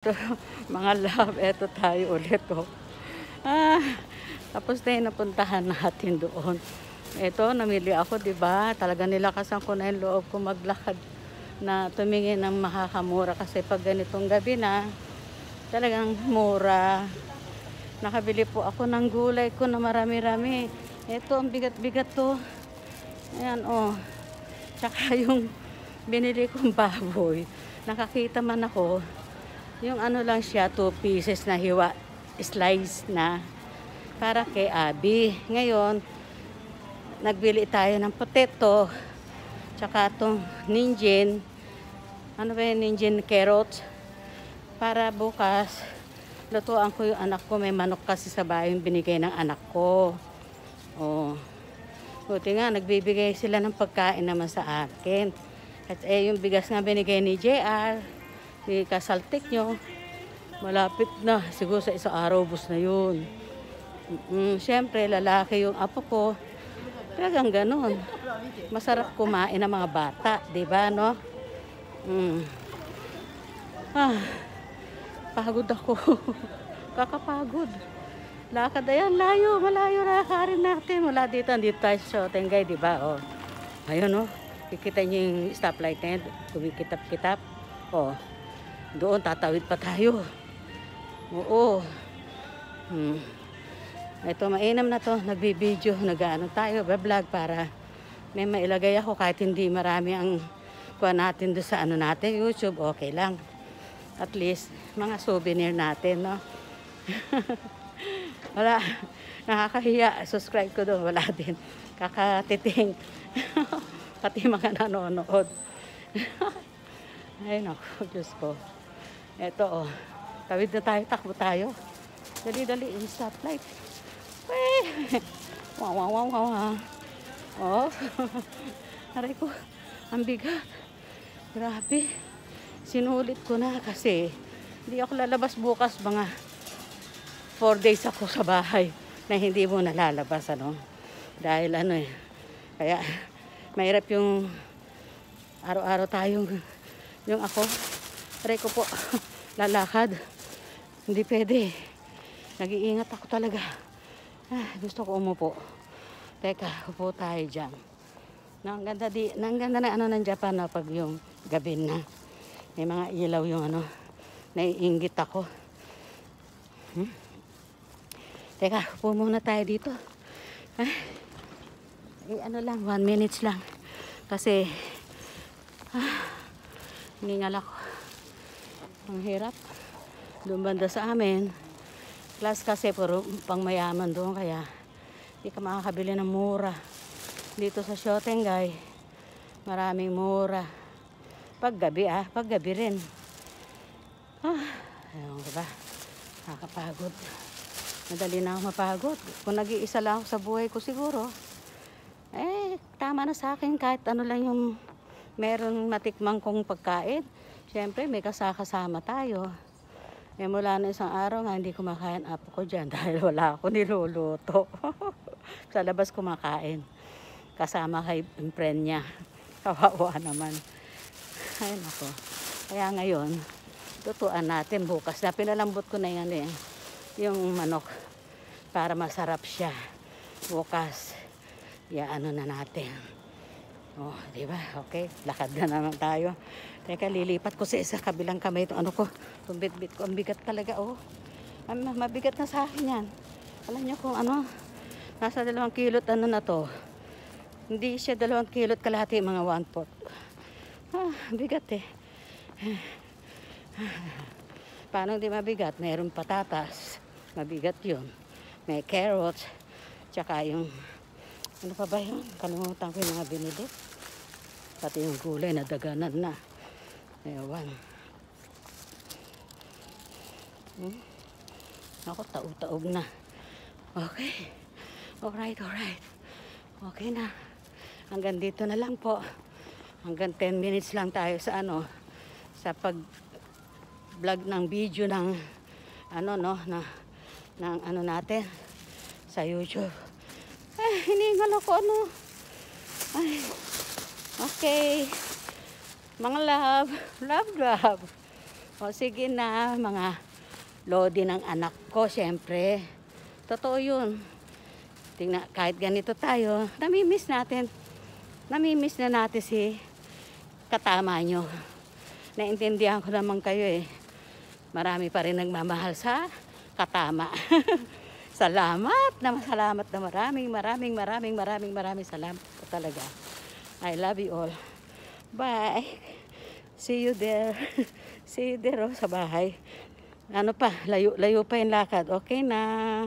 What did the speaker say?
Mga love, eto tayo ulit oh. Ah, tapos na yung napuntahan natin doon. Eto, namili ako, 'di ba? Talaga nilakasan ko na yung loob ko maglakad na tumingin ng makakamura kasi pag ganitong gabi na, talagang mura. Nakabili po ako ng gulay ko na marami-rami. Eto, ang bigat-bigat to. Ayan oh. Tsaka yung binili kong baboy. Nakakita man ako. Yung ano lang siya, 2 pieces na hiwa, slice na para kay Abby. Ngayon, nagbili tayo ng potato, tsaka itong ninjin, ano ba yung ninjin, carrots, para bukas, lutuan ko yung anak ko. May manok kasi sa bahay yung binigay ng anak ko. Oh, buti nga, nagbibigay sila ng pagkain naman sa akin. At yung bigas nga binigay ni JR, ni kasaltik nyo, malapit na siguro sa isang araw bus na yun. Siyempre lalaki yung apo ko, talagang ganun, masarap kumain ng mga bata, diba no? Pagod ako. Kakapagod, lakad ayan, malayo lakarin natin mula dito. Andito tayo sa Tengay, diba? Oh, ayun oh, kikita nyo yung stoplight na yun, kumikitap-kitap. Oh, doon tatawid pa tayo. Oo. Ito, mainam na to. Nagbibideo, nag-ano tayo, vlog para may mailagay ako kahit hindi marami ang kuha natin doon sa ano natin, YouTube, okay lang. At least, mga souvenir natin, no? Wala. Nakakahiya. Subscribe ko doon. Wala din. Kakatiting. Pati mga nanonood. Ay, naku, Diyos ko. Eto, oh. Tawid na tayo, takbo tayo. Dali-dali, yung stoplight. Wow. Oh. Aray ko, ang bigat. Grabe. Sinulit ko na kasi hindi ako lalabas bukas. Mga 4 days ako sa bahay na hindi mo nalalabas, ano. Dahil ano eh. Kaya, mahirap yung araw-araw tayong yung ako. Aray ko po. Lalakad. Hindi pwede. Nag-iingat ako talaga. Gusto ko umupo. Teka, upo tayo dyan. Ang ganda na ano ng Japan na pag yung gabi na. May mga ilaw yung ano. Naiinggit ako. Teka, upo muna tayo dito. Ano lang, 1 minutes lang. Kasi hiningal ako. Ang hirap. Doon banda sa amin. Class kasi puro pang mayaman doon. Kaya hindi ka makakabili ng mura. Dito sa Shotengay, maraming mura. Paggabi paggabi rin. Ayun diba? Nakakapagod. Madali na ako mapagod. Kung nag-iisa lang ako sa buhay ko siguro, tama na sa akin kahit ano lang yung meron matikmang kong pagkain. Siyempre, may kasama tayo. Mula na isang araw nga, hindi kumakain apo ko dyan dahil wala ako niluluto. Sa labas kumakain. Kasama kay friend niya. Kawawa naman. Ay, nako. Kaya ngayon, tutuan natin bukas. Pinalambot ko na yan yung manok para masarap siya. Bukas, ano na natin. Oh, di ba? Okay, lakad na naman tayo. Teka, lilipat ko sa kabilang kamay itong ano ko. Itong bit ko. Ang bigat talaga, oh. Mabigat na sa akin yan. Alam niyo kung ano, nasa 2 kilot ano na to. Hindi siya 2 kilot kalahati, mga 1/4. Bigat eh. Paano hindi mabigat? Mayroong patatas. Mabigat yun. May carrots. Tsaka yung, ano pa ba yun? Kalimutan ko yung mga binili. Pati yung gulay na daganan na. Ewan. Ako, taog-taog na. Okay. Alright. Okay na. Hanggang dito na lang po. Hanggang 10 minutes lang tayo sa ano, sa pag-vlog ng video ng ano no, ng ano natin sa YouTube. Hiningal ako ano. Okay. Mga love. O sige na, mga lodi ng anak ko, syempre. Totoo yun. Tingnan, kahit ganito tayo, namimiss natin. Namimiss na natin si katama nyo. Naintindihan ko naman kayo eh. Marami pa rin nagmamahal sa katama. Salamat na maraming salamat po talaga. I love you all. Bye. See you there. See you there sa bahay. Ano pa, layo pa yung lakad. Okay na.